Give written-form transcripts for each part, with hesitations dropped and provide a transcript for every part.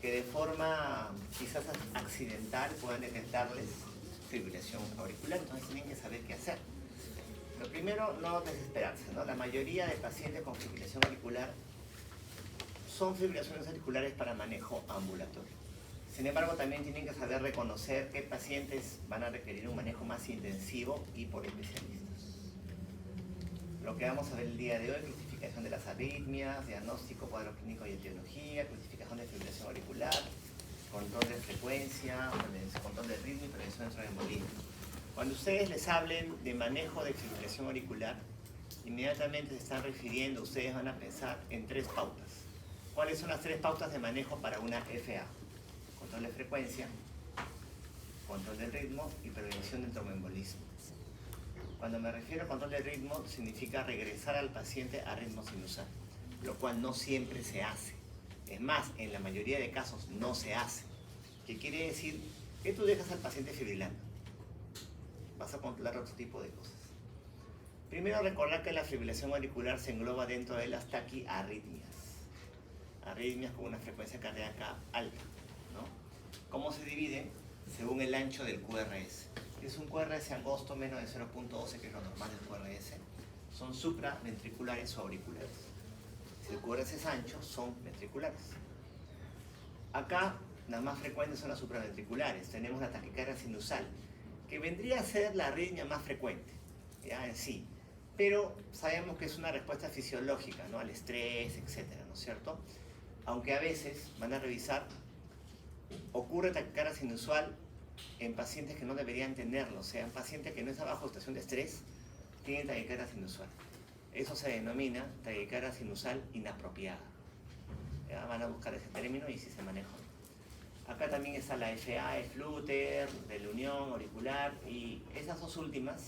que de forma quizás accidental puedan detectarles fibrilación auricular, entonces tienen que saber qué hacer. Lo primero, no desesperarse, ¿no? La mayoría de pacientes con fibrilación auricular son fibrilaciones auriculares para manejo ambulatorio. Sin embargo, también tienen que saber reconocer qué pacientes van a requerir un manejo más intensivo y por especialistas. Lo que vamos a ver el día de hoy: clasificación de las arritmias, diagnóstico, cuadro clínico y etiología, clasificación de fibrilación auricular, control de frecuencia, control de ritmo y prevención de tromboembolismo. Cuando ustedes les hablen de manejo de fibrilación auricular, inmediatamente se están refiriendo, ustedes van a pensar en 3 pautas. ¿Cuáles son las 3 pautas de manejo para una FA? Control de frecuencia, control del ritmo y prevención del tromboembolismo. Cuando me refiero a control del ritmo, significa regresar al paciente a ritmo sinusal, lo cual no siempre se hace. Es más, en la mayoría de casos no se hace. ¿Qué quiere decir? Que tú dejas al paciente fibrilando. Vas a controlar otro tipo de cosas. Primero, recordar que la fibrilación auricular se engloba dentro de las taquiarritmias. Arritmias con una frecuencia cardíaca alta, ¿no? ¿Cómo se dividen? Según el ancho del QRS. Es un QRS angosto menos de 0.12, que es lo normal del QRS. Son supraventriculares o auriculares. Si el QRS es ancho, son ventriculares. Acá, las más frecuentes son las supraventriculares. Tenemos la taquicardia sinusal, que vendría a ser la arritmia más frecuente, ya en sí. Pero sabemos que es una respuesta fisiológica, ¿no? Al estrés, etcétera, ¿no es cierto? Aunque a veces van a revisar, ocurre taquicardia sinusal en pacientes que no deberían tenerlo, o sea, en pacientes que no están bajo situación de estrés, tienen taquicardia sinusal. Eso se denomina taquicardia sinusal inapropiada. Ya van a buscar ese término y si se maneja. Acá también está la FA, el flúter, de la unión auricular, y estas dos últimas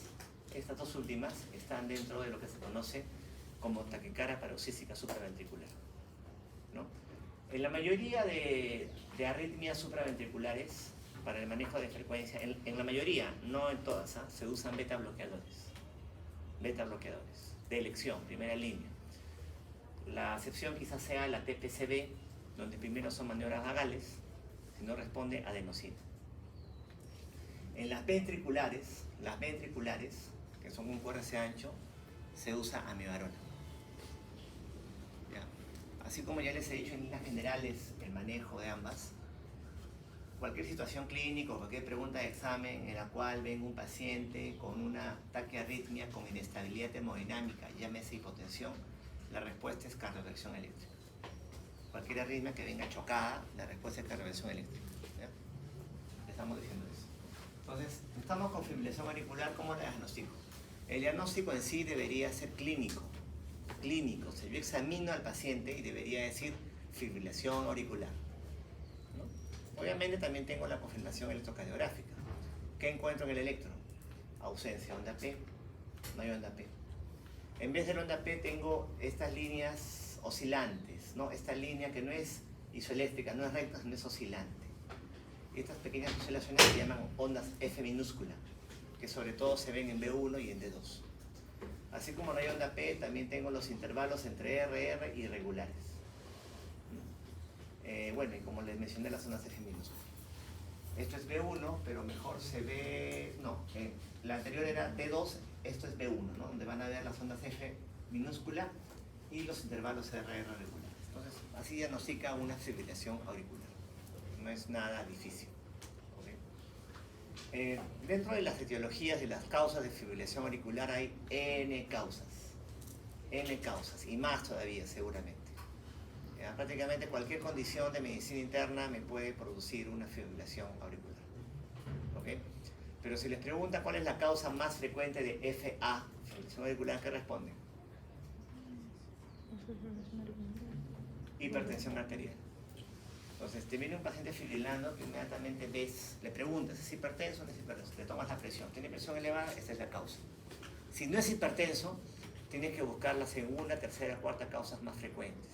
están dentro de lo que se conoce como taquicardia paroxística supraventricular, ¿no? En la mayoría de arritmias supraventriculares, para el manejo de frecuencia, en la mayoría, no en todas, se usan beta bloqueadores de elección, primera línea. La excepción quizás sea la TPCB, donde primero son maniobras vagales, si no responde adenosina. En las ventriculares, que son un QRS ancho, se usa amibarona. ¿Ya? Así como ya les he dicho en líneas generales el manejo de ambas, cualquier situación clínica o cualquier pregunta de examen en la cual venga un paciente con una taquiarritmia con inestabilidad termodinámica, llámese hipotensión, la respuesta es cardioversión eléctrica. Cualquier arritmia que venga chocada, la respuesta es cardioversión eléctrica. ¿Ya? Estamos diciendo eso. Entonces, estamos con fibrilación auricular, ¿cómo la diagnostico? El diagnóstico en sí debería ser clínico. O sea, yo examino al paciente y debería decir fibrilación auricular. Obviamente también tengo la confirmación electrocardiográfica. ¿Qué encuentro en el electro? Ausencia, onda P, no hay onda P. En vez de la onda P tengo estas líneas oscilantes, ¿no? Esta línea que no es isoeléctrica, no es recta, sino es oscilante. Estas pequeñas oscilaciones se llaman ondas F minúscula, que sobre todo se ven en B1 y en D2. Así como no hay onda P, también tengo los intervalos entre RR y regulares. Bueno, y como les mencioné, las ondas F minúscula. Esto es B1, pero mejor se ve... No, la anterior era D2, esto es B1, ¿no? Donde van a ver las ondas F minúscula y los intervalos RR regulares. Entonces, así diagnostica una fibrilación auricular. No es nada difícil. ¿Okay? Dentro de las etiologías y las causas de fibrilación auricular hay N causas, y más todavía seguramente. Prácticamente cualquier condición de medicina interna me puede producir una fibrilación auricular. ¿Okay? Pero si les pregunta cuál es la causa más frecuente de FA, fibrilación auricular, ¿qué responden? Hipertensión arterial. Entonces, te viene un paciente fibrilando que inmediatamente ves, le preguntas, ¿es hipertenso o no es hipertenso? Le tomas la presión. ¿Tiene presión elevada? Esta es la causa. Si no es hipertenso, tienes que buscar la segunda, tercera, cuarta causas más frecuentes.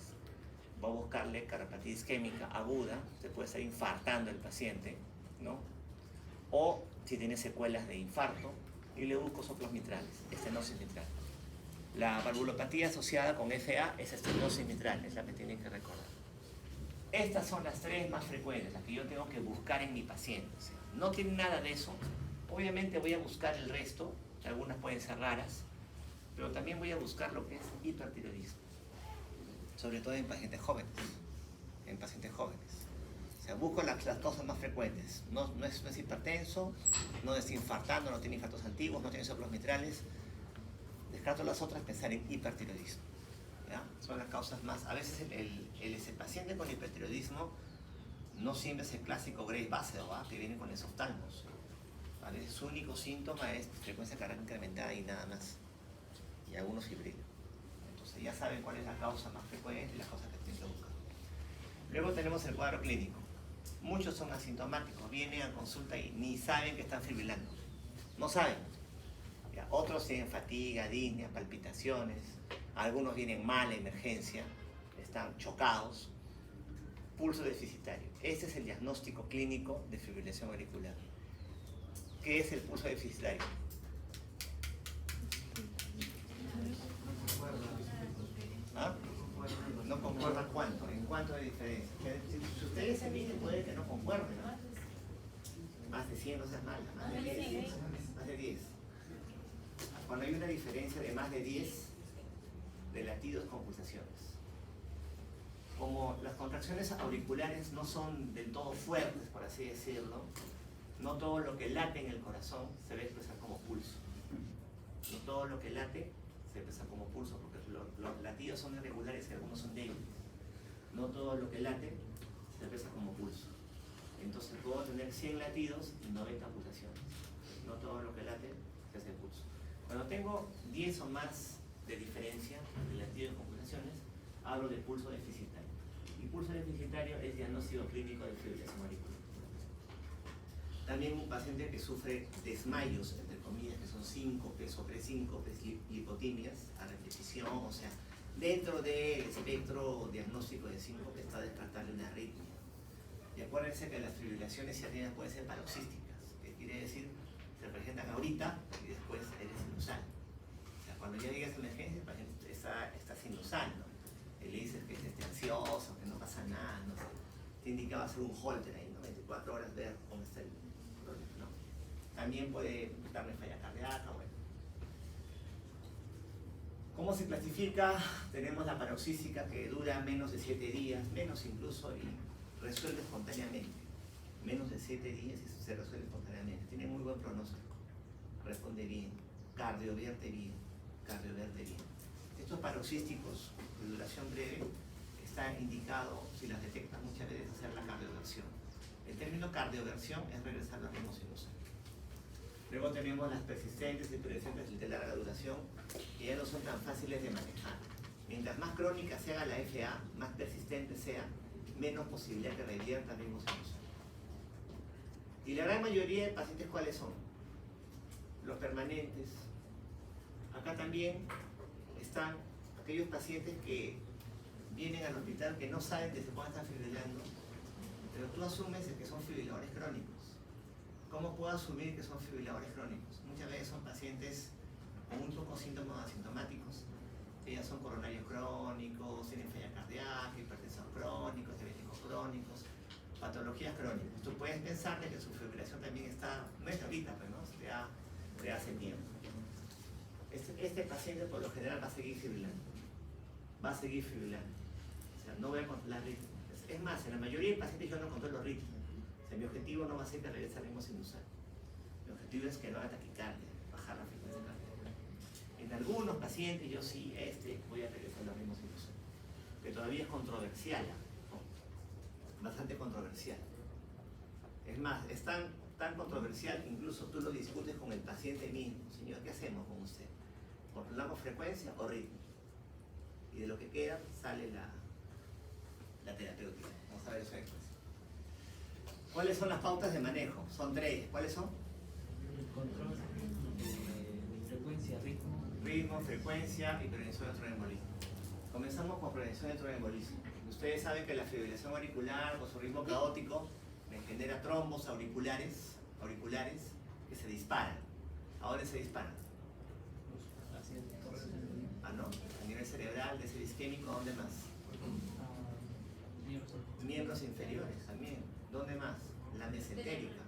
Va a buscarle cardiopatía isquémica aguda, se puede estar infartando el paciente, ¿no? O si tiene secuelas de infarto, y le busco soplos mitrales, estenosis mitral. La valvulopatía asociada con FA es estenosis mitral, es la que tienen que recordar. Estas son las 3 más frecuentes, las que yo tengo que buscar en mi paciente. O sea, no tiene nada de eso. Obviamente voy a buscar el resto, algunas pueden ser raras, pero también voy a buscar lo que es hipertiroidismo. Sobre todo en pacientes jóvenes. En pacientes jóvenes. O sea, busco las causas más frecuentes. No es hipertenso, no es infartando, no tiene infartos antiguos, no tiene soplos mitrales. Descarto las otras, pensar en hipertiroidismo. ¿Ya? Son las causas más. A veces el paciente con hipertiroidismo no siempre es el clásico Graves base, que viene con esoftalmos. A veces su único síntoma es frecuencia cardíaca incrementada y nada más. Y algunos fibrilos. Entonces ya saben cuál es la causa más frecuente y la causa que tienen que buscar. Luego tenemos el cuadro clínico. Muchos son asintomáticos, vienen a consulta y ni saben que están fibrilando. No saben. Ya, otros tienen fatiga, disnea, palpitaciones. Algunos vienen mal a emergencia, están chocados. Pulso deficitario. Este es el diagnóstico clínico de fibrilación auricular. ¿Qué es el pulso deficitario? ¿Ah? No concuerda cuánto, en cuánto de diferencia. Si ustedes se miden puede que no concuerden, ¿no? Más de 100 no seas mala, más de 10. Más de 10. Cuando hay una diferencia de más de 10 de latidos con pulsaciones. Como las contracciones auriculares no son del todo fuertes, por así decirlo, no todo lo que late en el corazón se debe expresar como pulso. No todo lo que late se expresa como pulso, porque los latidos son irregulares y algunos son débiles. No todo lo que late se expresa como pulso. Entonces puedo tener 100 latidos y 90 pulsaciones. No todo lo que late se hace pulso. Cuando tengo 10 o más de diferencia de latidos con pulsaciones, hablo de pulso deficitario. Y pulso deficitario es diagnóstico clínico de fibrilación auricular. También un paciente que sufre desmayos, entre comillas, que son síncopes o presíncopes, lipotimias a repetición, o sea, dentro del espectro diagnóstico de síncope está descartable una arritmia. Y acuérdense que las fibrilaciones ciáticas pueden ser paroxísticas, que quiere decir se presentan ahorita y después eres sinusal. O sea, cuando ya llegas a emergencia, el paciente está sinusal, ¿no? Y le dices que esté ansioso, que no pasa nada, no sé. Te indicaba hacer un holter ahí, ¿no? 24 horas ver cómo está el problema, ¿no? También puede darle falla cardíaca, bueno. ¿Cómo se clasifica? Tenemos la paroxística que dura menos de 7 días, menos incluso, y resuelve espontáneamente. Menos de 7 días y se resuelve espontáneamente. Tiene muy buen pronóstico. Responde bien. Cardioverte bien. Cardioverte bien. Estos paroxísticos de duración breve está indicado, si las detectas muchas veces, hacer la cardioversión. El término cardioversión es regresar al ritmo sinusal. Luego tenemos las persistentes y presentes de larga duración, que ya no son tan fáciles de manejar. Mientras más crónica sea la FA, más persistente sea, menos posibilidad que revierta el ritmo sinusal. Y la gran mayoría de pacientes, ¿cuáles son? Los permanentes. Acá también están aquellos pacientes que vienen al hospital que no saben desde cuándo están fibrilando, pero tú asumes que son fibriladores crónicos. ¿Cómo puedo asumir que son fibriladores crónicos? Muchas veces son pacientes con muy pocos síntomas asintomáticos, que ya son coronarios crónicos, tienen falla cardíaca, hipertensos crónicos, diabéticos crónicos, patologías crónicas. Tú puedes pensar que su fibrilación también está, no es ahorita, pero no, de hace tiempo. Este paciente por lo general va a seguir fibrilando. Va a seguir fibrilando. O sea, no voy a controlar ritmo. Es más, en la mayoría de pacientes yo no controlo ritmo. O sea, mi objetivo no va a ser que regrese al ritmo sinusal. Mi objetivo es que no haga taquicardia, bajar la frecuencia cardíaca. En algunos pacientes yo sí voy a regresar al ritmo sinusal. Que todavía es controversial, ¿no? Bastante controversial. Es más, es tan controversial que incluso tú lo discutes con el paciente mismo. Señor, ¿qué hacemos con usted? ¿Controlamos frecuencia o ritmo? Y de lo que queda sale la terapéutica. Vamos a ver eso después. ¿Cuáles son las pautas de manejo? Son 3. ¿Cuáles son? Control, frecuencia, ritmo. Ritmo, frecuencia y prevención de tromboembolismo. Comenzamos con prevención de tromboembolismo. Ustedes saben que la fibrilación auricular o su ritmo caótico me genera trombos auriculares que se disparan. ¿A dónde se disparan? Ah, no, a nivel cerebral, de ese isquémico, ¿a dónde más? Miembros inferiores también. ¿Dónde más? La mesentérica.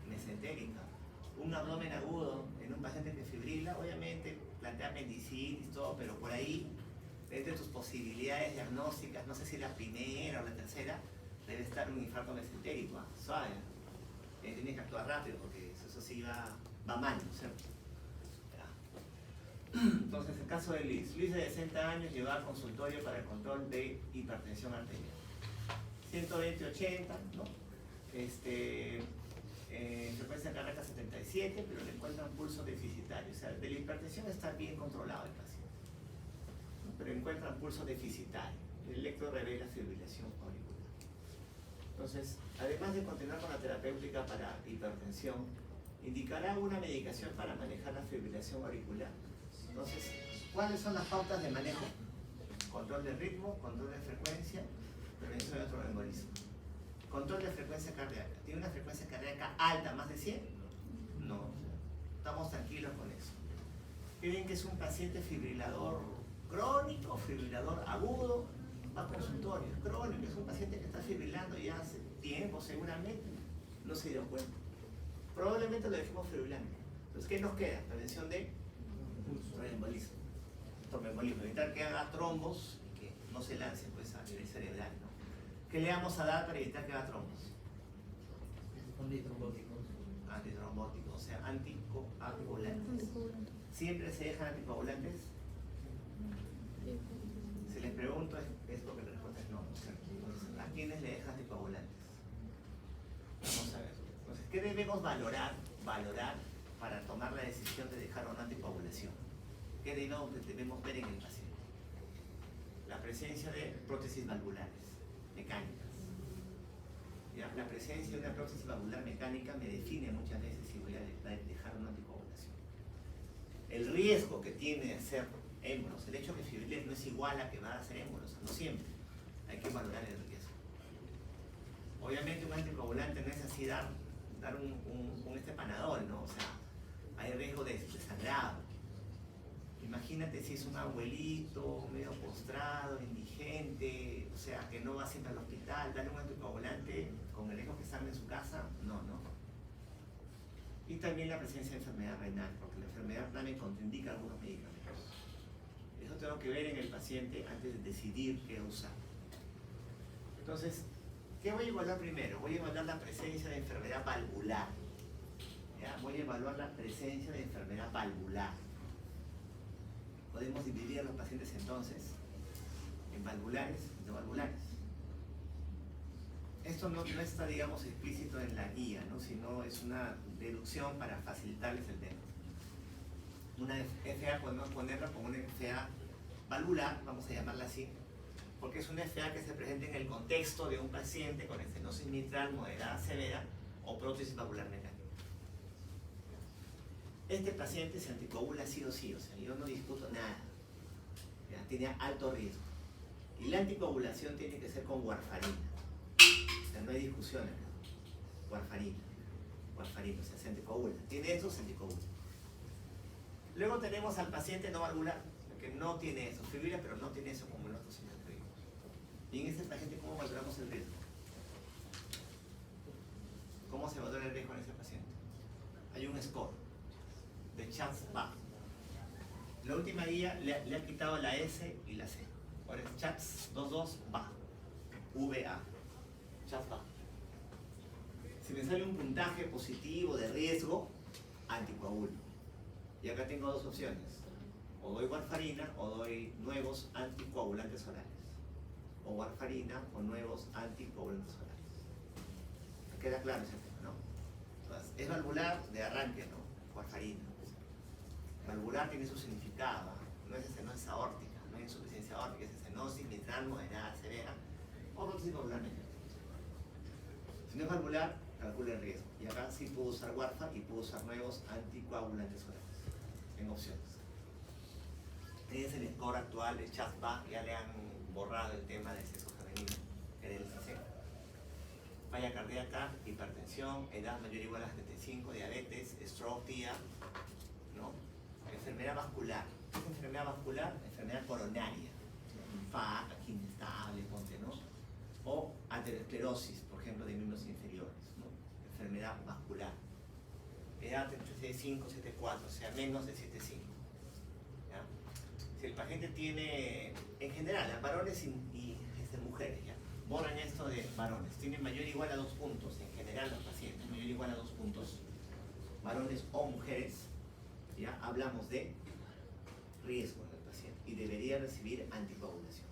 Mesentérica. Un abdomen agudo en un paciente que fibrila, obviamente plantea apendicitis, todo, pero por ahí, entre tus posibilidades diagnósticas, no sé si la primera o la tercera, debe estar un infarto mesentérico, suave. Tienes que actuar rápido porque eso sí va mal, ¿no es cierto? Entonces, el caso de Luis. Luis de 60 años lleva al consultorio para el control de hipertensión arterial. 120-80, ¿no? Frecuencia cardíaca 77, pero le encuentran pulso deficitario. O sea, de la hipertensión está bien controlado el paciente, ¿no? Pero encuentran pulso deficitario. El electro revela fibrilación auricular. Entonces, además de continuar con la terapéutica para hipertensión, indicará una medicación para manejar la fibrilación auricular. Entonces, ¿cuáles son las pautas de manejo? Control de ritmo, control de frecuencia, prevención de tromboembolismo. Control de frecuencia cardíaca. ¿Tiene una frecuencia cardíaca alta, más de 100? No. Estamos tranquilos con eso. ¿Creen que es un paciente fibrilador crónico, fibrilador agudo? Va a consultorio. Es crónico, es un paciente que está fibrilando ya hace tiempo, seguramente. No se dio cuenta. Probablemente lo dejemos fibrilando. Entonces, ¿qué nos queda? Prevención de tromboembolismo. Tromboembolismo. Evitar que haga trombos y que no se lance pues, a nivel cerebral, ¿no? ¿Qué le vamos a dar para evitar que haga trombos? Antitrombóticos, o sea, anticoagulantes. ¿Siempre se dejan anticoagulantes? Si les pregunto es porque la respuesta es no, ¿no es cierto? Entonces, ¿a quiénes le dejan anticoagulantes? Vamos a ver. Entonces, ¿qué debemos valorar para tomar la decisión de dejar una anticoagulación? ¿Qué debemos ver en el paciente? La presencia de prótesis valvulares mecánicas. ¿Ya? La presencia de una prótesis valvular mecánica me define muchas veces si voy a dejar una anticoagulación. El riesgo que tiene de hacer émbolos, el hecho que fibrile no es igual a que va a hacer émbolos, no siempre. Hay que valorar el riesgo. Obviamente un anticoagulante no es así dar un panadol, ¿no? O sea, hay riesgo de sangrado. Imagínate si es un abuelito, medio postrado, indigente, o sea, que no va siempre al hospital, darle un anticoagulante con el riesgo que sangre en su casa, no. Y también la presencia de enfermedad renal, porque la enfermedad también contraindica algunos medicamentos. Eso tengo que ver en el paciente antes de decidir qué usar. Entonces, ¿qué voy a evaluar primero? Voy a evaluar la presencia de enfermedad valvular. ¿Ya? Voy a evaluar la presencia de enfermedad valvular. Podemos dividir a los pacientes entonces en valvulares y no valvulares. Esto no está, digamos, explícito en la guía, ¿no? Sino es una deducción para facilitarles el tema. Una FA podemos ponerla como una FA valvular, vamos a llamarla así, porque es una FA que se presenta en el contexto de un paciente con estenosis mitral moderada severa o prótesis valvular mecánica. Este paciente se anticoagula sí o sí, o sea, yo no discuto nada. ¿Ya? Tiene alto riesgo. Y la anticoagulación tiene que ser con warfarina. O sea, no hay discusión acá. Warfarina, o sea, se anticoagula. Tiene eso, se anticoagula. Luego tenemos al paciente no valvular, que no tiene eso, fibrila, pero no tiene eso como en otros sitios que vimos. Y en este paciente, ¿cómo valoramos el riesgo? ¿Cómo se valora el riesgo en ese paciente? Hay un score de CHATS-VA. La última guía le ha quitado la S y la C. Ahora es CHATS-22-VA. VA. CHATS-VA. Si me sale un puntaje positivo de riesgo, anticoagulo. Y acá tengo dos opciones. O doy warfarina o doy nuevos anticoagulantes orales. O warfarina o nuevos anticoagulantes orales. ¿Me queda claro ese tema, no? Entonces, es valvular de arranque, ¿no? Warfarina. Valvular tiene su significado, no es estenosis aórtica, no hay insuficiencia aórtica, es estenosis mitral moderada severa o prótesis valvular mecánica. Si no es valvular, calcula el riesgo. Y acá sí puedo usar warfa y puedo usar nuevos anticoagulantes orales en opciones. Este es el score actual de CHATS-VA, ya le han borrado el tema del sexo femenino, que era el CC. Falla cardíaca, hipertensión, edad mayor o igual a 75, diabetes, stroke, TIA, ¿no? Enfermedad vascular. ¿Qué es enfermedad vascular? Enfermedad coronaria. FAC, aquí inestable, ponte, ¿no? o aterosclerosis, por ejemplo, de miembros inferiores, ¿no? Enfermedad vascular. Edad entre 7.5 y 7.4, o sea, menos de 7.5. ¿Ya? Si el paciente tiene, en general, varones y mujeres, ¿ya? Borran esto de varones, tienen mayor o igual a 2 puntos, en general los pacientes, mayor o igual a 2 puntos, varones o mujeres, ¿ya? Hablamos de riesgo en el paciente y debería recibir anticoagulación.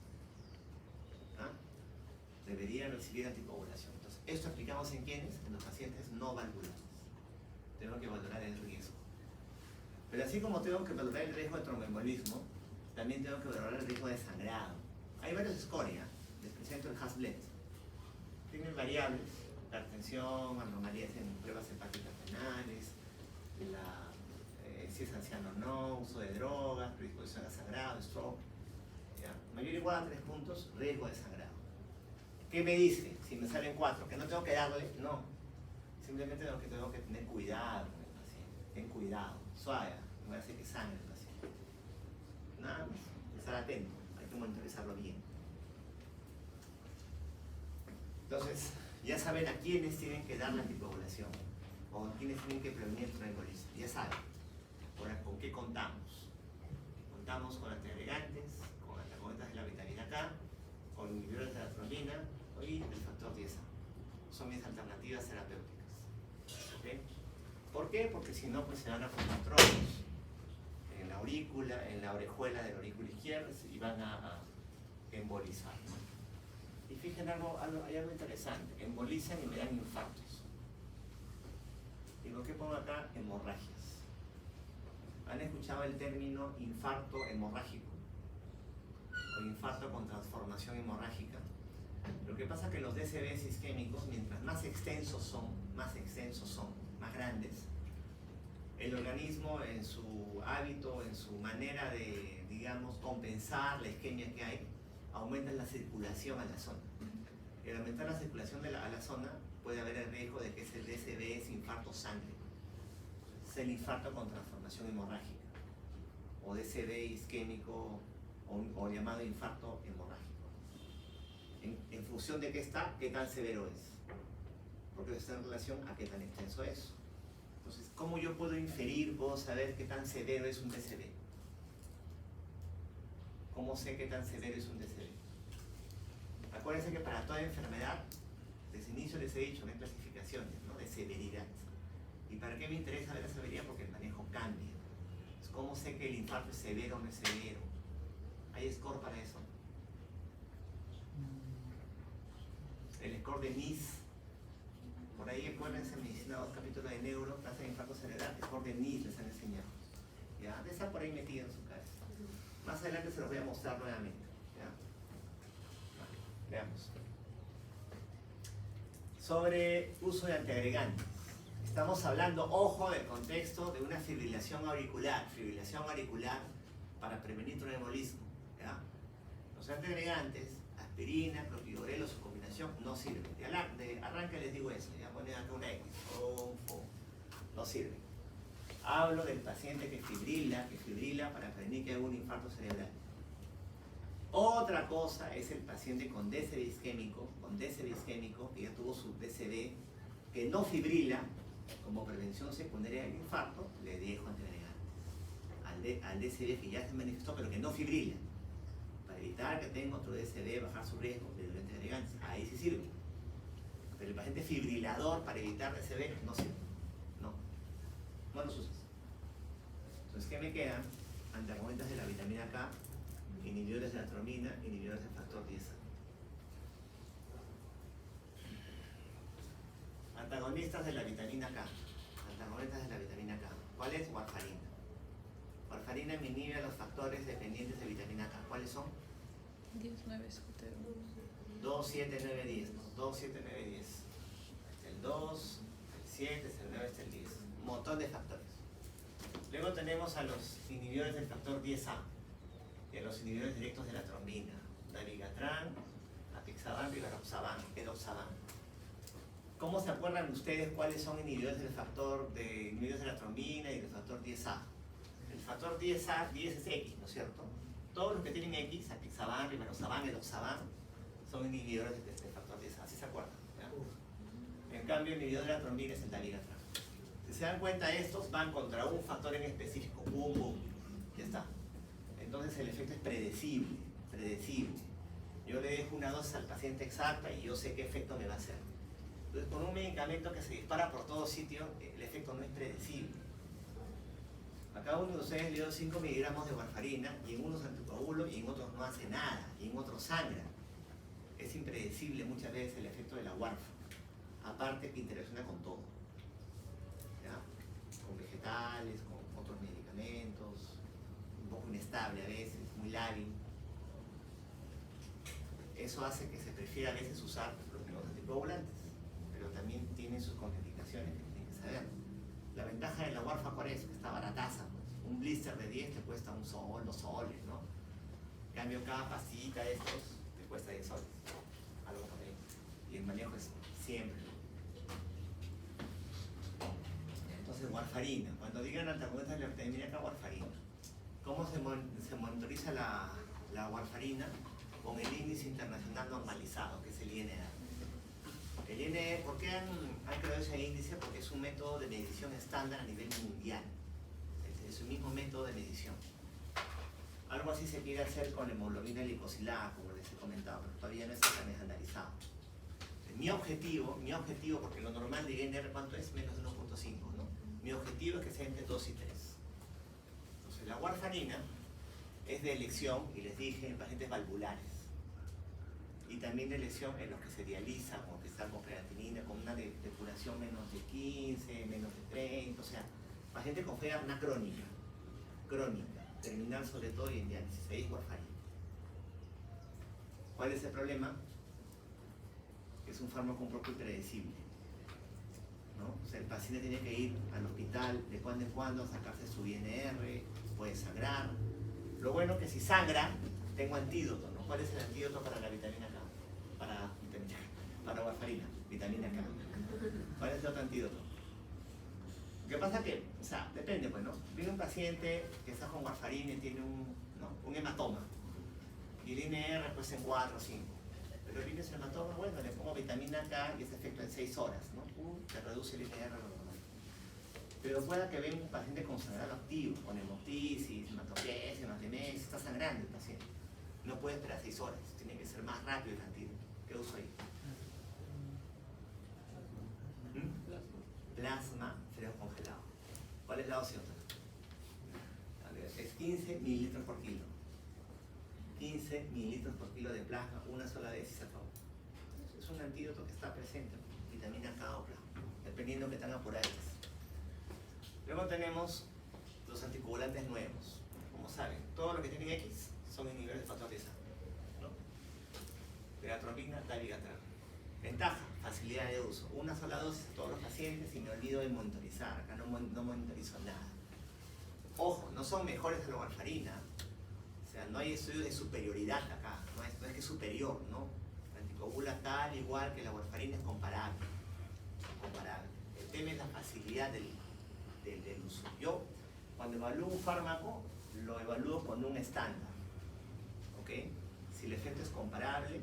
¿Ah? Debería recibir anticoagulación. Entonces, esto aplicamos en quiénes? En los pacientes no valvulares. Tengo que valorar el riesgo. Pero así como tengo que valorar el riesgo de tromboembolismo, también tengo que valorar el riesgo de sangrado. Hay varios scores, les presento el Hasbled. Tienen variables, hipertensión, anomalías en pruebas hepáticas renales, si es anciano o no, uso de drogas, predisposición a sangrado, stroke. ¿Ya? Mayor o igual a 3 puntos, riesgo de sangrado. ¿Qué me dice? Si me salen 4, que no tengo que darle, no. Simplemente tengo que tener cuidado con el paciente. Ten cuidado, suave, no voy a hacer que sangre el paciente. Nada más, estar atento, hay que monitorizarlo bien. Entonces, ya saben a quiénes tienen que dar la anticoagulación o a quiénes tienen que prevenir el tromboembolismo. Ya saben. Ahora, ¿con qué contamos? Contamos con antiagregantes, con antagonistas de la vitamina K, con inhibidores de la trombina y del factor 10A. Son mis alternativas terapéuticas. ¿Okay? ¿Por qué? Porque si no, pues se van a formar trombos en la aurícula, en la orejuela de la aurícula izquierda y van a embolizar. Y fíjense hay algo interesante, embolizan y me dan infartos. ¿Y lo que pongo acá? Hemorragias. ¿Han escuchado el término infarto hemorrágico? O infarto con transformación hemorrágica. Lo que pasa es que los DCBs isquémicos, mientras más extensos son, más grandes, el organismo en su hábito, en su manera de, digamos, compensar la isquemia que hay, aumenta la circulación a la zona. Y al aumentar la circulación a la zona, puede haber el riesgo de que ese DCB es infarto sangre. Es el infarto con transformación hemorrágica. O DCB isquémico, o llamado infarto hemorrágico. En función de qué está, qué tan severo es. Porque está en relación a qué tan extenso es. Entonces, ¿cómo yo puedo saber qué tan severo es un DCB? ¿Cómo sé qué tan severo es un DCB? Acuérdense que para toda enfermedad, desde el inicio les he dicho que hay clasificaciones, ¿no? De severidad. ¿Y para qué me interesa ver la severidad? Porque el manejo cambia. Entonces, ¿cómo sé que el infarto es severo o no es severo? ¿Hay score para eso? El score de NIS. Por ahí acuérdense en medicina 2 capítulos de neuro, tasa de infarto cerebral, score de NIS les han enseñado. ¿Ya? Está por ahí metido en su cabeza. Más adelante se los voy a mostrar nuevamente. ¿Ya? Veamos. Sobre uso de antiagregantes. Estamos hablando, ojo, del contexto de una fibrilación auricular para prevenir tromboembolismo. ¿Ya? Los antiagregantes, aspirina, clopidogrel o su combinación, no sirven. De arranque les digo eso, ya ponen acá una X, no sirven. Hablo del paciente que fibrila para prevenir que haga un infarto cerebral. Otra cosa es el paciente con DCB isquémico, que ya tuvo su DCB, que no fibrila, como prevención secundaria del infarto, le dejo antiagregantes. Al DCB que ya se manifestó, pero que no fibrila. Para evitar que tenga otro DCB, bajar su riesgo, le doy antiagregantes. Ahí sí sirve. Pero el paciente fibrilador para evitar DCB no sirve. No los usas. Entonces, ¿qué me quedan? Antagonistas de la vitamina K, inhibidores de la trombina, inhibidores del factor 10A. Antagonistas de la vitamina K. ¿Cuál es? Warfarina. Warfarina me inhibe a los factores dependientes de vitamina K. ¿Cuáles son? 10, 9, 7, 2, 7, 9, 10. 2, 7, 9, 10. El 2, el 7, el 9, el 10. Un montón de factores. Luego tenemos a los inhibidores del factor 10A y a los inhibidores directos de la trombina. Dabigatran, apixaban, rivaroxaban, edoxaban. ¿Cómo se acuerdan ustedes cuáles son inhibidores de la trombina y del factor 10A? El factor 10A, 10 es X, ¿no es cierto? Todos los que tienen X, apixaban, rivaroxaban, edoxaban, son inhibidores de factor 10, así se acuerdan, ¿ya? En cambio, el inhibidor de la trombina es el dabigatran. Si se dan cuenta, estos van contra un factor en específico, boom, boom, ya está. Entonces el efecto es predecible, predecible. Yo le dejo una dosis al paciente exacta y yo sé qué efecto me va a hacer. Entonces, con un medicamento que se dispara por todo sitio, el efecto no es predecible. A cada uno de ustedes le doy 5 miligramos de warfarina y en unos anticoagulo y en otros no hace nada, y en otros sangra. Es impredecible muchas veces el efecto de la warfa. Aparte que interacciona con todo, ¿ya? Con vegetales, con otros medicamentos, un poco inestable a veces, muy lábil. Eso hace que se prefiera a veces usar los nuevos anticoagulantes, pero también tiene sus contraindicaciones que tienen que saber. La ventaja de la warfa, ¿cuál es? Que está barataza, pues. Un blister de 10 te cuesta un sol, 2 soles, ¿no? En cambio, cada pastillita de estos te cuesta 10 soles, algo por ahí. Y el manejo es siempre. Entonces, warfarina. Cuando digan antagonistas de la vitamina warfarina. ¿Cómo se monitoriza la warfarina? Con el índice internacional normalizado, que es el INR. El INR, ¿por qué han creado ese índice? Porque es un método de medición estándar a nivel mundial. Es el mismo método de medición. Algo así se quiere hacer con la hemoglobina glicosilada, como les he comentado, pero todavía no está tan estandarizado. Mi objetivo, porque lo normal de INR, ¿cuánto es? Menos de 1.5, ¿no? Mi objetivo es que sea entre 2 y 3. Entonces, la warfarina es de elección, y les dije, en pacientes valvulares. Y también de elección en los que se dializan o que están con creatinina, con una depuración menos de 15, menos de 30, o sea, pacientes con FeA crónica, terminal sobre todo y en diálisis, ahí es warfarina. ¿Cuál es el problema? Es un fármaco un poco impredecible, ¿no? O sea, el paciente tiene que ir al hospital de cuando en cuando a sacarse su INR, puede sangrar. Lo bueno es que si sangra, tengo antídoto, ¿no? ¿Cuál es el antídoto para la vitamina K? Para warfarina, vitamina K. ¿Cuál es el otro antídoto? Lo que pasa que, o sea, depende, pues, ¿no? Viene un paciente que está con warfarina y tiene un hematoma. Y el INR pues en 4 o 5. Pero viene ese hematoma, bueno, le pongo vitamina K y ese efecto en 6 horas, ¿no? Se reduce el INR a lo normal. Pero pueda que venga un paciente con sangrado activo, con hemoptisis, hematopoiesis, hematemesis, está sangrando el paciente. No puede esperar 6 horas, tiene que ser más rápido el antídoto. ¿Qué uso ahí? Plasma frío congelado. ¿Cuál es la opción? Es 15 mililitros por kilo. 15 mililitros por kilo de plasma, una sola vez y se acabó. Es un antídoto que está presente, vitamina K o plasma, dependiendo de qué tan apurado es. Luego tenemos los anticoagulantes nuevos. Como saben, todo lo que tienen X son inhibidores de factor 10A, ¿no? Pegatropina, dabigatran. Ventaja, facilidad de uso. Una sola dosis a todos los pacientes y me olvido de monitorizar. Acá no monitorizo nada. Ojo, no son mejores que la warfarina. O sea, no hay estudios de superioridad acá. No es que es superior, ¿no? La anticoagula tal, igual que la warfarina, es comparable. Comparable. El tema es la facilidad del uso. Yo, cuando evalúo un fármaco, lo evalúo con un estándar. ¿Ok? Si el efecto es comparable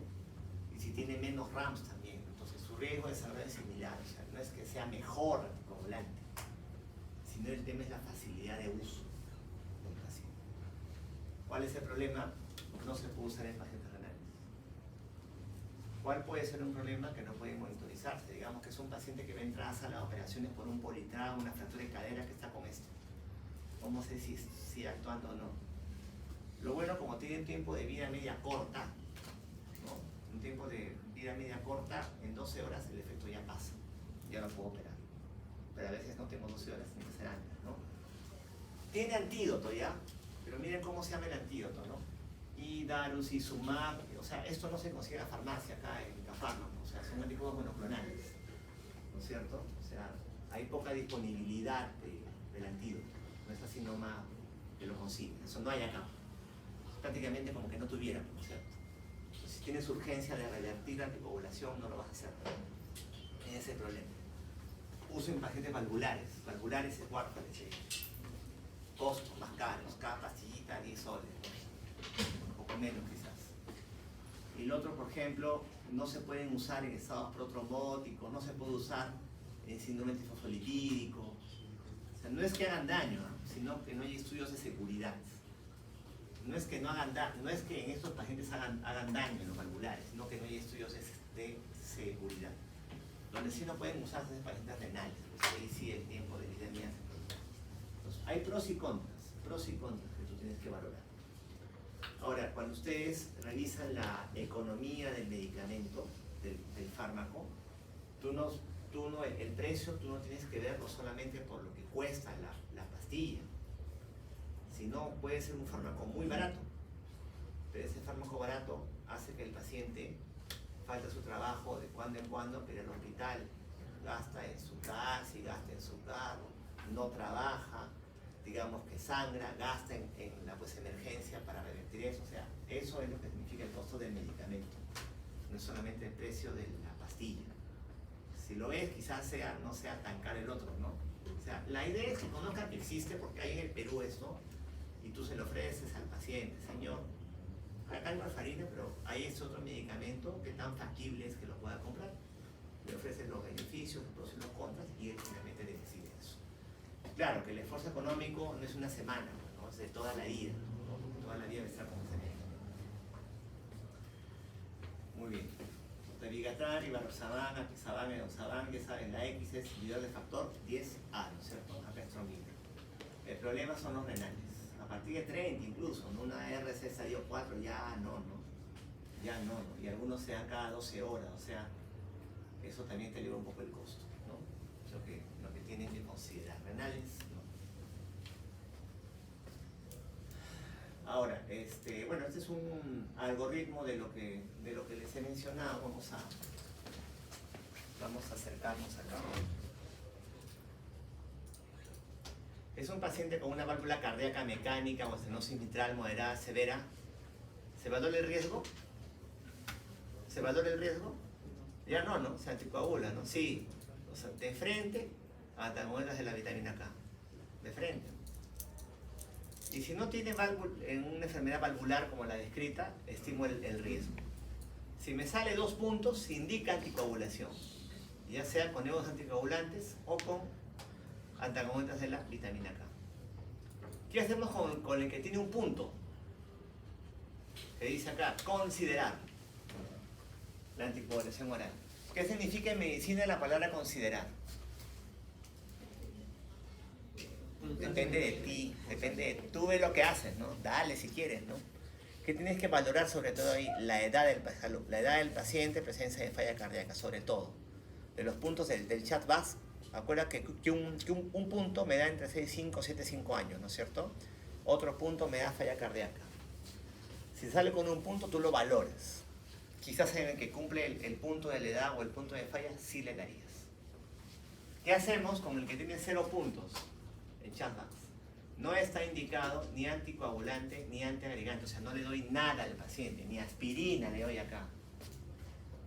y si tiene menos RAMs también. Entonces, su riesgo de desarrollo es similar. O sea, no es que sea mejor anticoagulante, sino el tema es la facilidad de uso del paciente. ¿Cuál es el problema? No se puede usar en pacientes renales. ¿Cuál puede ser un problema? Que no puede monitorizarse. Digamos que es un paciente que va a entrar a sala de operaciones por un politrauma, una fractura de cadera que está con esto. ¿Cómo sé si sigue actuando o no? Lo bueno, como tiene un tiempo de vida media corta, ¿no? Un tiempo de vida media corta, en 12 horas el efecto ya pasa. Ya lo puedo operar. Pero a veces no tengo 12 horas, tiene que ser antes, ¿no? Tiene antídoto ya, pero miren cómo se llama el antídoto, ¿no? Idarucizumab, o sea, esto no se consigue en la farmacia acá en Cafármaco, o sea, son anticuerpos monoclonales, ¿no es cierto? O sea, hay poca disponibilidad del antídoto, no es así nomás que lo consiguen, eso no hay acá. Prácticamente como que no tuviera, ¿no es cierto? Entonces, si tienes urgencia de revertir la anticoagulación, no lo vas a hacer. Ese es el problema. Uso en pacientes valvulares. Valvulares es warfarin. Costos más caros. Cada pastillita 10 soles. Un poco menos quizás. Y el otro, por ejemplo, no se pueden usar en estados protrombóticos, no se puede usar en síndrome tifosfolipídico. O sea, no es que hagan daño, ¿no? Sino que no hay estudios de seguridad. No es que no hagan daño, no es que en estos pacientes hagan daño en los valvulares, sino que no hay estudios de seguridad. Donde sí no pueden usarse es pacientes renales, pues ahí sí el tiempo de vida mía. Entonces, hay pros y contras que tú tienes que valorar. Ahora, cuando ustedes revisan la economía del medicamento, del fármaco, el precio tú no tienes que verlo solamente por lo que cuesta la pastilla, sino puede ser un fármaco muy barato, pero ese fármaco barato hace que el paciente falta su trabajo de cuando en cuando, pero el hospital gasta en su taxi, gasta en su carro, no trabaja, digamos que sangra, gasta en la emergencia para revertir eso. O sea, eso es lo que significa el costo del medicamento, no es solamente el precio de la pastilla. Si lo ves, quizás no sea tan caro el otro, ¿no? O sea, la idea es que conozcan que existe, porque hay en el Perú esto, y tú se lo ofreces al paciente: señor, acá hay warfarina, pero hay este otro medicamento que tan factible es que lo pueda comprar. Le ofreces los beneficios, los pros y los contras, y él finalmente decide eso. Claro que el esfuerzo económico no es una semana, ¿no? Es de toda la vida, ¿no? Toda la vida de estar con ese medicamento. Muy bien. Dabigatran, Ibarroxaban, Apisaban, Edoxaban, ya saben, la X es inhibidor de factor 10A, ¿no es cierto? Apestromina. El problema son los renales. A partir de 30 incluso, ¿no? Una RC-4 ya no. Y algunos se dan cada 12 horas, o sea, eso también te eleva un poco el costo, ¿no? Lo que tienen que considerar. Renales, ¿no? Ahora, bueno, este es un algoritmo de lo que les he mencionado. Vamos a acercarnos acá. Es un paciente con una válvula cardíaca mecánica o estenosis mitral moderada severa. ¿Se valora el riesgo? ¿Se valora el riesgo? Ya no, se anticoagula, ¿no? Sí. O sea, de frente a antagonistas de la vitamina K. De frente. Y si no tiene en una enfermedad valvular como la descrita, estimo el riesgo. Si me sale 2 puntos, se indica anticoagulación, ya sea con nuevos anticoagulantes o con antagonistas de la vitamina K. ¿Qué hacemos con el que tiene un punto? Se dice acá, considerar la anticoagulación oral. ¿Qué significa en medicina la palabra considerar? Depende de ti, tú ves lo que haces, ¿no? Dale si quieres, ¿no? ¿Qué tienes que valorar sobre todo ahí? La edad del paciente, presencia de falla cardíaca, sobre todo. De los puntos del chat VAS, acuérdate que un punto me da entre 6,5 y 7,5 años, ¿no es cierto? Otro punto me da falla cardíaca. Si sale con un punto, tú lo valoras. Quizás en el que cumple el punto de la edad o el punto de falla, sí le darías. ¿Qué hacemos con el que tiene 0 puntos? En chatbox. No está indicado ni anticoagulante ni antiagregante, o sea, no le doy nada al paciente, ni aspirina le doy acá.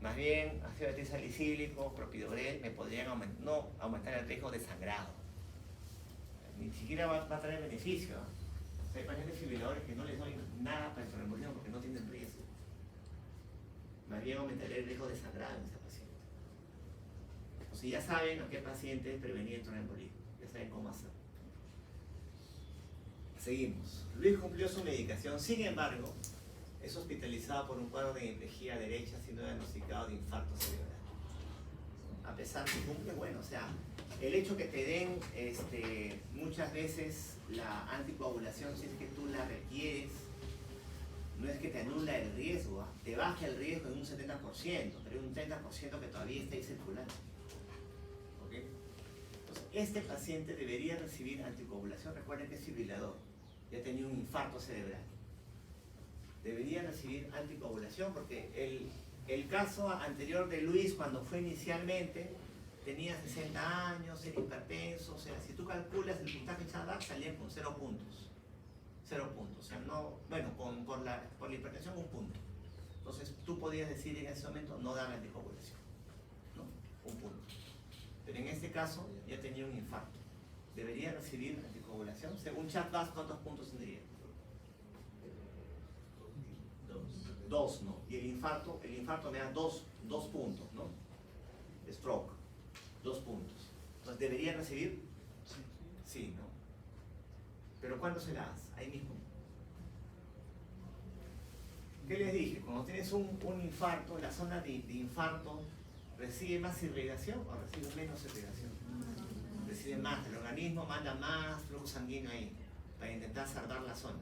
Más bien, ácido trisalicílico, propidogrel, me podrían aumentar el riesgo de sangrado. Ni siquiera va a traer beneficio. O sea, hay pacientes fibriladores que no les doy nada para el tromboembolismo porque no tienen riesgo. Más bien aumentaré el riesgo de sangrado en ese paciente. O sea, ya saben a qué paciente prevenir el tromboembolismo, ya saben cómo hacerlo. Seguimos. Luis cumplió su medicación, sin embargo, es hospitalizado por un cuadro de hemiplegia derecha siendo diagnosticado de infarto cerebral. A pesar que cumple, bueno, o sea, el hecho que te den muchas veces la anticoagulación, si es que tú la requieres, no es que te anula el riesgo, te baja el riesgo en un 70%, pero hay un 30% que todavía está ahí circulando. ¿Ok? Entonces, este paciente debería recibir anticoagulación. Recuerden que es fibrilador, ya tenía un infarto cerebral. Debería recibir anticoagulación porque el caso anterior de Luis, cuando fue inicialmente, tenía 60 años, era hipertenso. O sea, si tú calculas el puntaje CHA-2, salía con 0 puntos. 0 puntos. O sea, no, bueno, por la hipertensión, 1 punto. Entonces, tú podías decir en ese momento no dar anticoagulación, ¿no? 1 punto. Pero en este caso, ya tenía un infarto. Debería recibir anticoagulación. Según CHA-2, ¿cuántos puntos tendría? 2, ¿no? Y el infarto me da 2 puntos, ¿no? Stroke, 2 puntos. Entonces, ¿debería recibir? Sí, ¿no? Pero ¿cuándo se la das? Ahí mismo. ¿Qué les dije? Cuando tienes un infarto, la zona de infarto recibe más irrigación o recibe menos irrigación. Recibe más, el organismo manda más flujo sanguíneo ahí para intentar salvar la zona.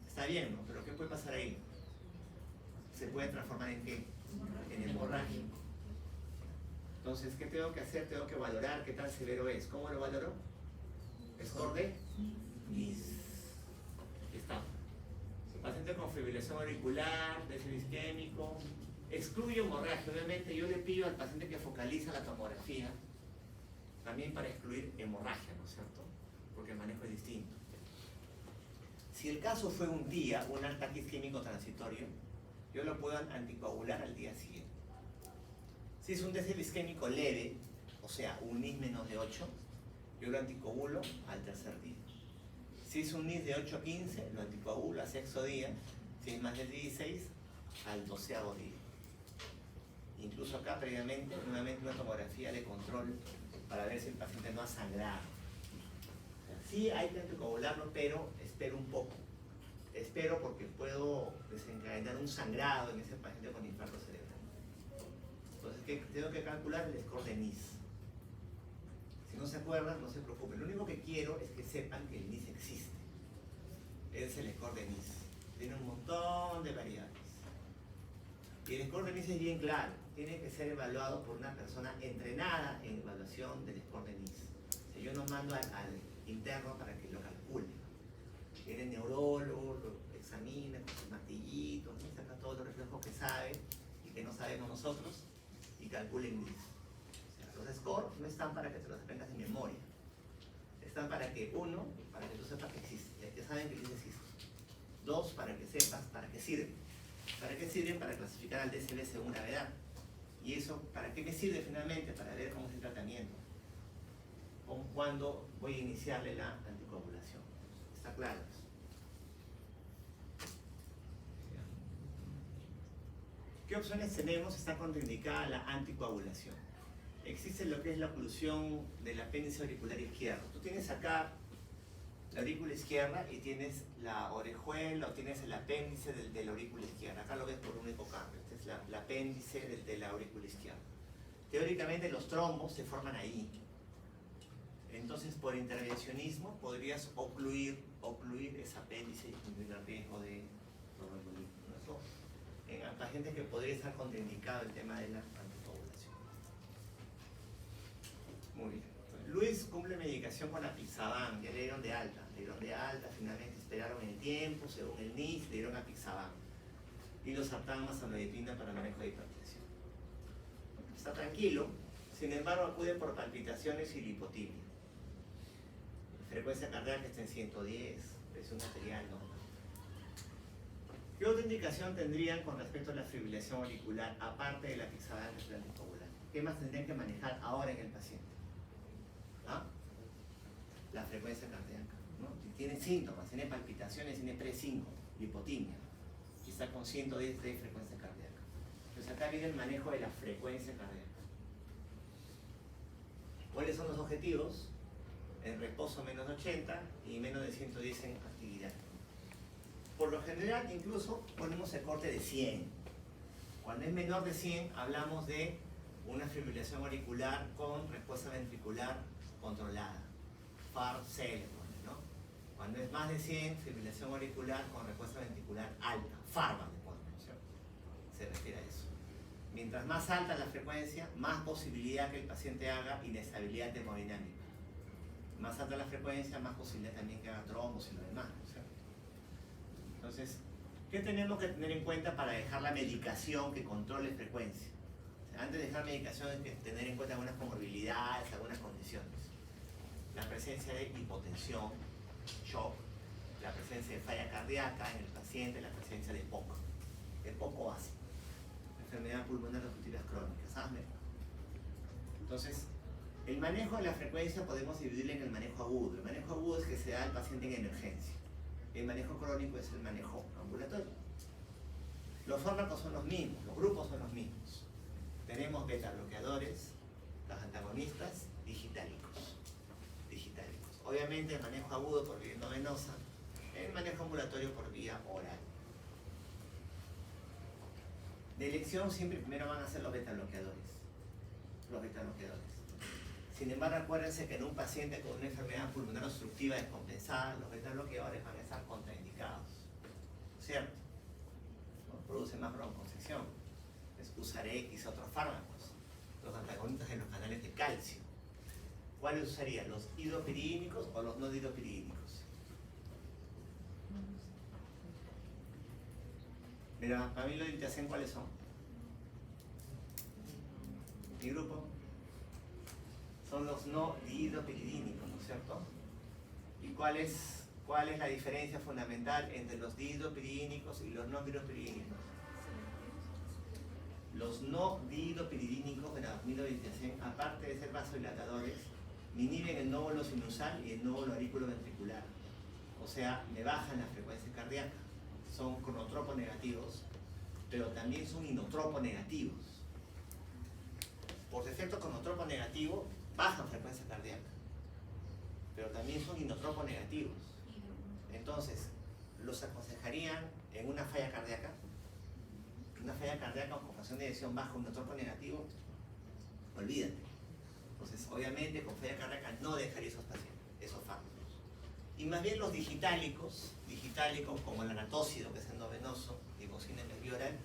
Está bien, ¿no? Pero ¿qué puede pasar ahí? Se puede transformar en ¿qué? En hemorragia. Entonces, ¿qué tengo que hacer? Tengo que valorar qué tan severo es. ¿Cómo lo valoro? Score de NIS. Está. Paciente con fibrilación auricular, déficit isquémico, excluye hemorragia. Obviamente yo le pido al paciente que focaliza la tomografía también para excluir hemorragia, ¿no es cierto? Porque el manejo es distinto. Si el caso fue un día, un ataque isquémico transitorio, yo lo puedo anticoagular al día siguiente. Si es un déficit isquémico leve, o sea, un NIS menos de 8, yo lo anticoagulo al tercer día. Si es un NIS de 8 a 15, lo anticoagulo al sexto día. Si es más de 16, al 12º día. Incluso acá previamente, nuevamente una tomografía de control para ver si el paciente no ha sangrado. O sea, sí hay que anticoagularlo, pero espero un poco. Espero porque puedo desencadenar un sangrado en ese paciente con infarto cerebral. Entonces, ¿qué tengo que calcular? El score de NIS. Si no se acuerdan, no se preocupen. Lo único que quiero es que sepan que el NIS existe. Es el score de NIS. Tiene un montón de variables. Y el score de NIS es bien claro. Tiene que ser evaluado por una persona entrenada en evaluación del score de NIS. O sea, yo no mando al interno para que lo calcule. Viene el neurólogo, lo examina con sus martillitos, ¿no? Saca todos los reflejos que sabe y que no sabemos nosotros y calcula el NIS. Los scores no están para que te los aprendas en memoria. Están para que, uno, para que tú sepas que existe. Ya saben que el NIS existe. Dos, para que sepas para qué sirven. ¿Para qué sirven? Para clasificar al DSM según gravedad. ¿Y eso para qué me sirve finalmente? Para ver cómo es el tratamiento. O cuándo voy a iniciarle la anticoagulación. ¿Está claro? ¿Qué opciones tenemos? Está contraindicada la anticoagulación. Existe lo que es la oclusión del apéndice auricular izquierdo. Tú tienes acá la aurícula izquierda y tienes la orejuela o tienes el apéndice de la aurícula izquierda. Acá lo ves por un ecocardio. Este es el apéndice de la aurícula izquierda. Teóricamente los trombos se forman ahí. Entonces, por intervencionismo podrías ocluir ese apéndice y disminuir el riesgo de tromboembolismo. Eso en pacientes que podría estar contraindicado el tema de la anticoagulación. Muy bien. Luis cumple medicación con apixaban, ya le dieron de alta. Le dieron de alta, finalmente esperaron el tiempo, según el NIS, le dieron apixaban. Y los sartaban más amlodipina para manejo de hipertensión. Está tranquilo, sin embargo acude por palpitaciones y lipotimia. La frecuencia cardíaca está en 110, presión arterial normal. ¿Qué otra indicación tendrían con respecto a la fibrilación auricular, aparte de la apixaban que es la anticoagular? ¿Qué más tendrían que manejar ahora en el paciente? ¿Ah? La frecuencia cardíaca, ¿no? Si tiene síntomas, tiene palpitaciones, tiene pre-5, lipotimia, y está con 110 de frecuencia cardíaca. Entonces acá viene el manejo de la frecuencia cardíaca. ¿Cuáles son los objetivos? En reposo menos de 80 y menos de 110 en actividad. Por lo general, incluso ponemos el corte de 100. Cuando es menor de 100, hablamos de una fibrilación auricular con respuesta ventricular controlada. FAR-C, ¿no? Cuando es más de 100, fibrilación auricular con respuesta ventricular alta. FARVA, ¿no? Se refiere a eso. Mientras más alta la frecuencia, más posibilidad que el paciente haga inestabilidad termodinámica. Más alta la frecuencia, más posibilidad también que haga trombos y lo demás, ¿no? Entonces, ¿qué tenemos que tener en cuenta para dejar la medicación que controle frecuencia? O sea, antes de dejar medicación hay que tener en cuenta algunas comorbilidades, algunas condiciones. La presencia de hipotensión, shock, la presencia de falla cardíaca en el paciente, la presencia de POC básico, enfermedad pulmonar obstructiva crónica, ¿sabes? Entonces, el manejo de la frecuencia podemos dividirlo en el manejo agudo. El manejo agudo es que se da al paciente en emergencia. El manejo crónico es el manejo ambulatorio. Los fármacos son los mismos, los grupos son los mismos. Tenemos beta bloqueadores, los antagonistas, digitálicos. Obviamente el manejo agudo por vía no venosa, el manejo ambulatorio por vía oral. De elección siempre primero van a ser los beta bloqueadores. Sin embargo, acuérdense que en un paciente con una enfermedad pulmonar obstructiva descompensada, los beta bloqueadores van a estar contraindicados. ¿Cierto? ¿No? Produce más broncoconstricción. Entonces usaré quizá otros fármacos, los antagonistas en los canales de calcio. ¿Cuáles usaría? ¿Los idopiridínicos o los no idopiridínicos? Mira, para mí los Intacen, ¿cuáles son? Mi grupo son los no diidopiridínicos, ¿no es cierto? ¿Y cuál es la diferencia fundamental entre los diidopiridínicos y los no diidopiridínicos? Los no diidopiridínicos, aparte de ser vasodilatadores, inhiben el nódulo sinusal y el nódulo auriculoventricular. O sea, me bajan la frecuencia cardíaca. Son cronotropos negativos, pero también son inotropo negativos. Por defecto, cronotropo negativo bajan frecuencia cardíaca, pero también son inotropo negativos. Entonces, ¿los aconsejarían en una falla cardíaca? Una falla cardíaca con confesión de eyección baja, un inotropo negativo, olvídate. Entonces, obviamente, con falla cardíaca no dejaría esos pacientes, esos fármacos. Y más bien los digitálicos como el anatócido, que es endovenoso, limosina en vía oral,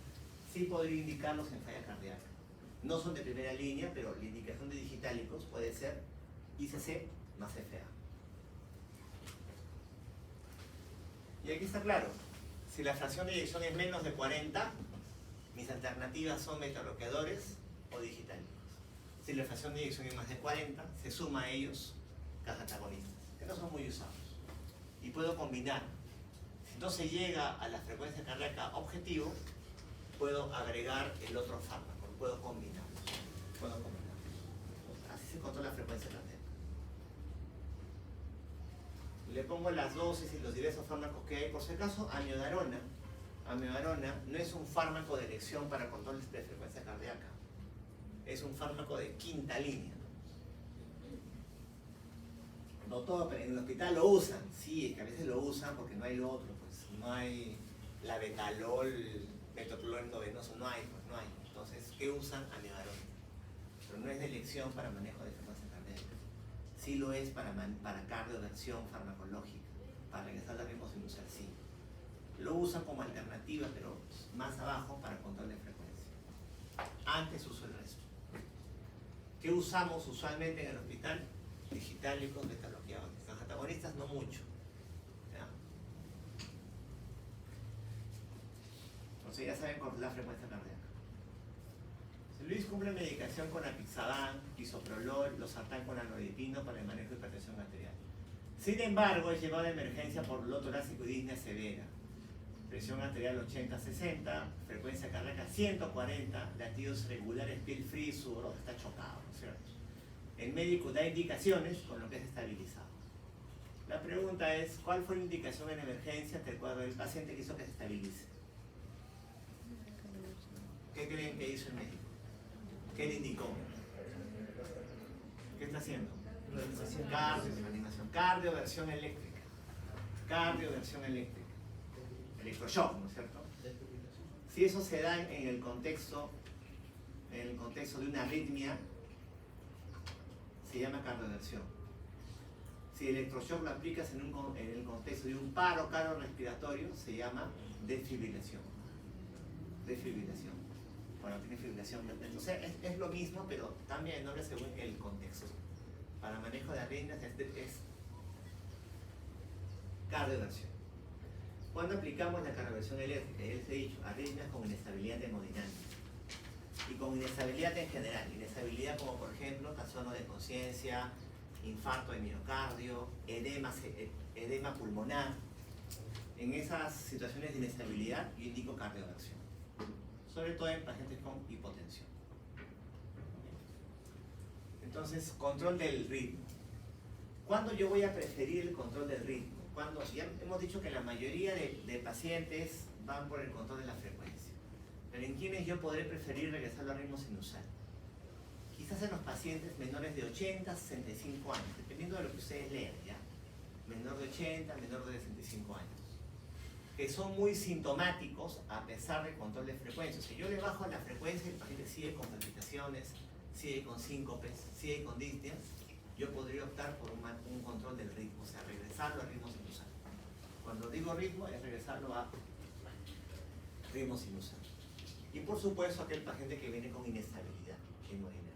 sí podría indicarlos en falla cardíaca. No son de primera línea, pero la indicación de digitálicos puede ser ICC más FA. Y aquí está claro, si la fracción de eyección es menos de 40, mis alternativas son betabloqueadores o digitálicos. Si la fracción de eyección es más de 40, se suma a ellos antagonistas, que no son muy usados. Y puedo combinar. Si no se llega a la frecuencia cardíaca objetivo, puedo agregar el otro fármaco, puedo combinarlos. Así se controla la frecuencia cardíaca. Le pongo las dosis y los diversos fármacos que hay. Por si acaso, amiodarona no es un fármaco de elección para control de frecuencia cardíaca. Es un fármaco de quinta línea. No todo, pero en el hospital lo usan. Sí, es que a veces lo usan porque no hay lo otro. Pues no hay la betalol, metoprolol endovenoso, no hay. Entonces, ¿qué usan? Amiodarona. Pero no es de elección para manejo de frecuencia cardíaca. Sí lo es para cardioversión farmacológica, para regresar la ritmo sinusal, sí. Lo usan como alternativa, pero más abajo para control de frecuencia. Antes uso el resto. ¿Qué usamos usualmente en el hospital? Digitálicos, betabloqueadores. Los antagonistas no mucho. ¿Ya? Entonces ya saben controlar la frecuencia cardíaca. Si Luis cumple medicación con apixaban, bisoprolol, losartán con amlodipino para el manejo de hipertensión arterial. Sin embargo, es llevado de emergencia por dolor torácico y disnea severa. Presión arterial 80-60, frecuencia cardíaca 140, latidos regulares, piel fría y sudorosa, está chocado, ¿no es cierto? El médico da indicaciones con lo que es estabilizado. La pregunta es, ¿cuál fue la indicación en emergencia ante el cuadro del paciente que hizo que se estabilice? ¿Qué creen que hizo el médico? ¿Qué le indicó? ¿Qué está haciendo? Cardioversión eléctrica. Electroshock, ¿no es cierto? Si eso se da en el contexto de una arritmia, se llama cardioversión. Si el electroshock lo aplicas en el contexto de un paro cardiorrespiratorio, se llama desfibrilación. Bueno, tiene fibrilación. Entonces es lo mismo, pero cambia de nombre según el contexto. Para manejo de arritmias es cardioversión. ¿Cuándo aplicamos la cardioversión eléctrica? Ya les he dicho, arritmias con inestabilidad hemodinámica. Y con inestabilidad en general. Inestabilidad como por ejemplo trastorno de conciencia, infarto de miocardio, edema pulmonar. En esas situaciones de inestabilidad yo indico cardioversión. Sobre todo en pacientes con hipotensión. Entonces, control del ritmo. ¿Cuándo yo voy a preferir el control del ritmo? Cuando ya hemos dicho que la mayoría de pacientes van por el control de la frecuencia. pero en quienes yo podré preferir regresarlo al ritmo sinusal. Quizás en los pacientes menores de 80 a 65 años, dependiendo de lo que ustedes lean, ¿ya? Menor de 80, menor de 65 años, que son muy sintomáticos a pesar del control de frecuencia. Si yo le bajo a la frecuencia y el paciente sigue con palpitaciones, sigue con síncopes, sigue con disneyas, yo podría optar por un control del ritmo, o sea, regresarlo al ritmo sinusal. Cuando digo ritmo, es regresarlo a ritmo sinusal. Y por supuesto, aquel paciente que viene con inestabilidad hemodinámica.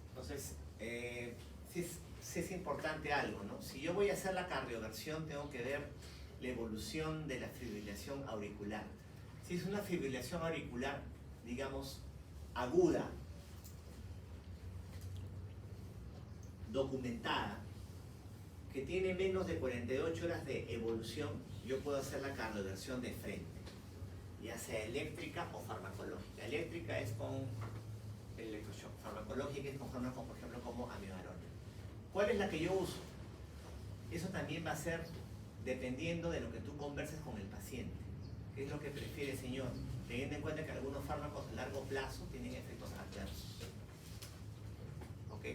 Entonces, sí es importante algo, ¿no? Si yo voy a hacer la cardioversión, tengo que ver la evolución de la fibrilación auricular. Si es una fibrilación auricular, digamos, aguda, documentada, que tiene menos de 48 horas de evolución, yo puedo hacer la cardioversión de frente, ya sea eléctrica o farmacológica. Eléctrica es con electroshock, farmacológica es con fármacos, por ejemplo, como amiodarona. ¿Cuál es la que yo uso? Eso también va a ser dependiendo de lo que tú converses con el paciente. ¿Qué es lo que prefiere, señor? Teniendo en cuenta que algunos fármacos a largo plazo tienen efectos adversos. ¿Ok?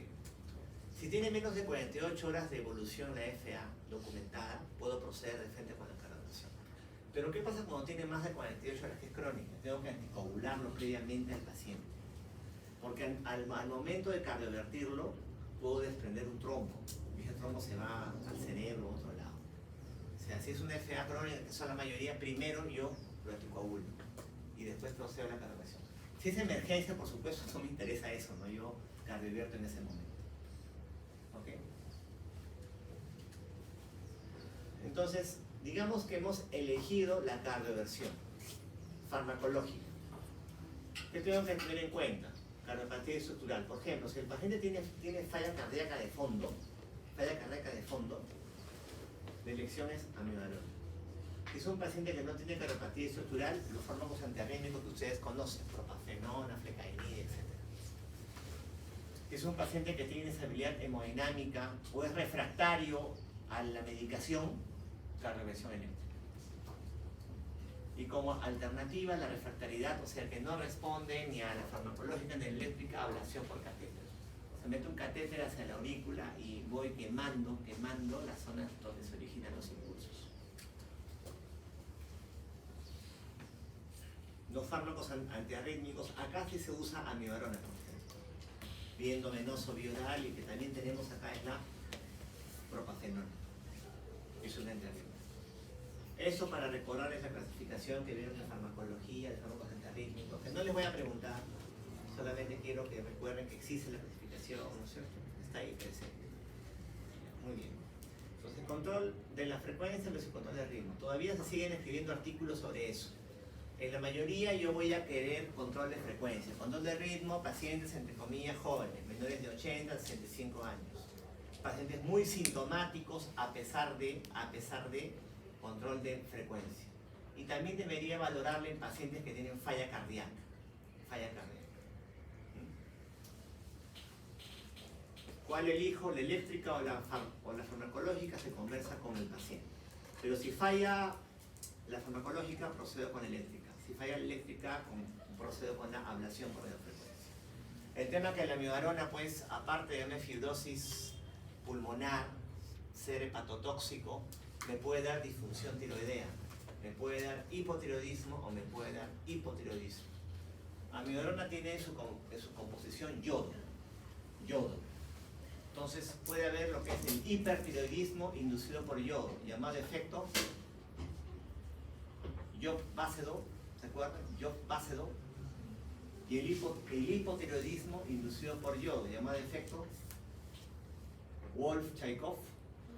Si tiene menos de 48 horas de evolución la FA documentada, puedo proceder de frente con la cardioversión. Pero ¿qué pasa cuando tiene más de 48 horas que es crónica? Tengo que anticoagularlo previamente al paciente. Porque al momento de cardiovertirlo, puedo desprender un trombo. Y ese trombo se va al cerebro o a otro lado. O sea, si es una FA crónica, que son la mayoría, primero yo lo anticoagulo y después procedo a la cardioversión. Si es emergencia, por supuesto, no me interesa eso, ¿no? Yo cardiovierto en ese momento. ¿Ok? Entonces, digamos que hemos elegido la cardioversión farmacológica. ¿Qué tengo que tener en cuenta? Cardiopatía estructural. Por ejemplo, si el paciente tiene falla cardíaca de fondo, la elección es amiodarona. Si es un paciente que no tiene cardiopatía estructural, los fármacos antiarrítmicos que ustedes conocen, propafenona, flecainida, etc. Si es un paciente que tiene inestabilidad hemodinámica o es refractario a la medicación, cardioversión eléctrica. Y como alternativa, la refractariedad, o sea, que no responde ni a la farmacológica ni a la eléctrica, ablación por catéter. Se mete un catéter hacia la aurícula y voy quemando la zona donde se originan los impulsos. Los fármacos antiarrítmicos, acá sí se usa amiodarona, por ejemplo. Vía endovenoso, vía oral, y que también tenemos acá es la propafenona. Es un antiarrítmico. Eso para recordarles la clasificación que vieron de farmacología, de fármacos antiarrítmicos, que no les voy a preguntar, solamente quiero que recuerden que existe la clasificación, ¿no es cierto? Está ahí presente. Muy bien. Entonces, control de la frecuencia versus control del ritmo. Todavía se siguen escribiendo artículos sobre eso. En la mayoría yo voy a querer control de frecuencia. Control de ritmo, pacientes entre comillas jóvenes, menores de 80 a 65 años. Pacientes muy sintomáticos a pesar de control de frecuencia. Y también debería valorarle en pacientes que tienen falla cardíaca. ¿Cuál elijo? ¿La eléctrica o la farmacológica? Se conversa con el paciente. Pero si falla la farmacológica, procedo con la eléctrica. Si falla la eléctrica, procedo con la ablación por radiofrecuencia. El tema que la amiodarona, pues, aparte de una fibrosis pulmonar, ser hepatotóxico, me puede dar disfunción tiroidea, me puede dar hipotiroidismo o me puede dar hipotiroidismo. Amiodarona tiene en su composición yodo. Entonces puede haber lo que es el hipertiroidismo inducido por yodo, llamado efecto Job-Basedow, ¿se acuerdan? Job-Basedow. Y el hipotiroidismo inducido por yodo, llamado efecto Wolff-Chaikoff.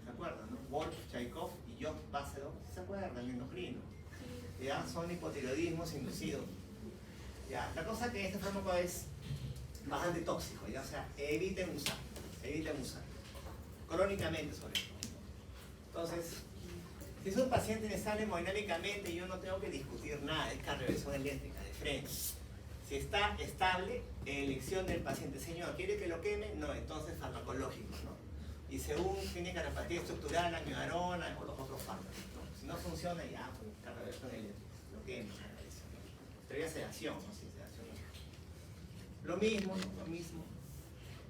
¿Se acuerdan, no? Wolff-Chaikoff y Job-Basedow, ¿se acuerdan? El endocrino. Ya son hipotiroidismos inducidos. Ya, la cosa que este fármaco es bastante tóxico, ya, o sea, eviten usar, crónicamente sobre todo. Entonces, si es un paciente inestable hemodinámicamente, yo no tengo que discutir nada, es cardioversión eléctrica de frente. Si está estable, elección del paciente, señor, ¿quiere que lo queme? No, entonces farmacológico, ¿no? Y según tiene cardiopatía estructural, amiodarona o los otros fármacos, ¿no? Si no funciona, ya, pues, cardioversión eléctrica, lo quema. Sería sedación, ¿no? Sí, sedación. Lo mismo, ¿no? Lo mismo.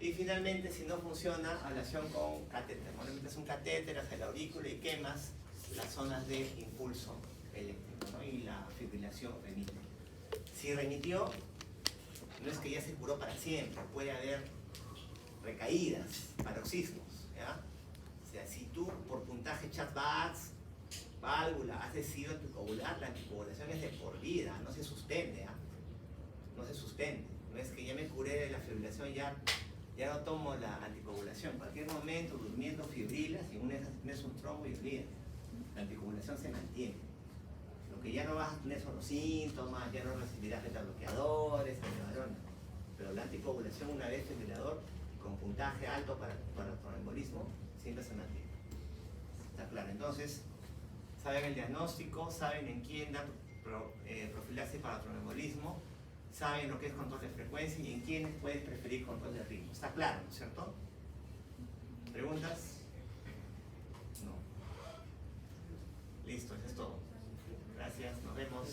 Y finalmente, si no funciona, ablación con catéter. Cuando metes un catéter hacia la aurícula y quemas las zonas de impulso eléctrico, ¿no? Y la fibrilación remite. Si remitió, no es que ya se curó para siempre, puede haber recaídas, paroxismos, ¿ya? O sea, si tú por puntaje Chat-Backs, válvula, has decidido anticoagular, la anticoagulación es de por vida, no se suspende, ¿ah? No se suspende. No es que ya me curé de la fibrilación, ya no tomo la anticoagulación. En cualquier momento, durmiendo, fibrilas y unes un trombo y olvídate. La anticoagulación se mantiene. Lo que ya no vas a tener son los síntomas, ya no recibirás betabloqueadores, antivalona. Pero la anticoagulación, una vez fibrilador, con puntaje alto para tromboembolismo, siempre se mantiene. ¿Está claro? Entonces, saben el diagnóstico, saben en quién dar profilaxis para tromboembolismo, saben lo que es control de frecuencia y en quiénes puedes preferir control de ritmo. ¿Está claro, no es cierto? ¿Preguntas? No. Listo, eso es todo. Gracias, nos vemos.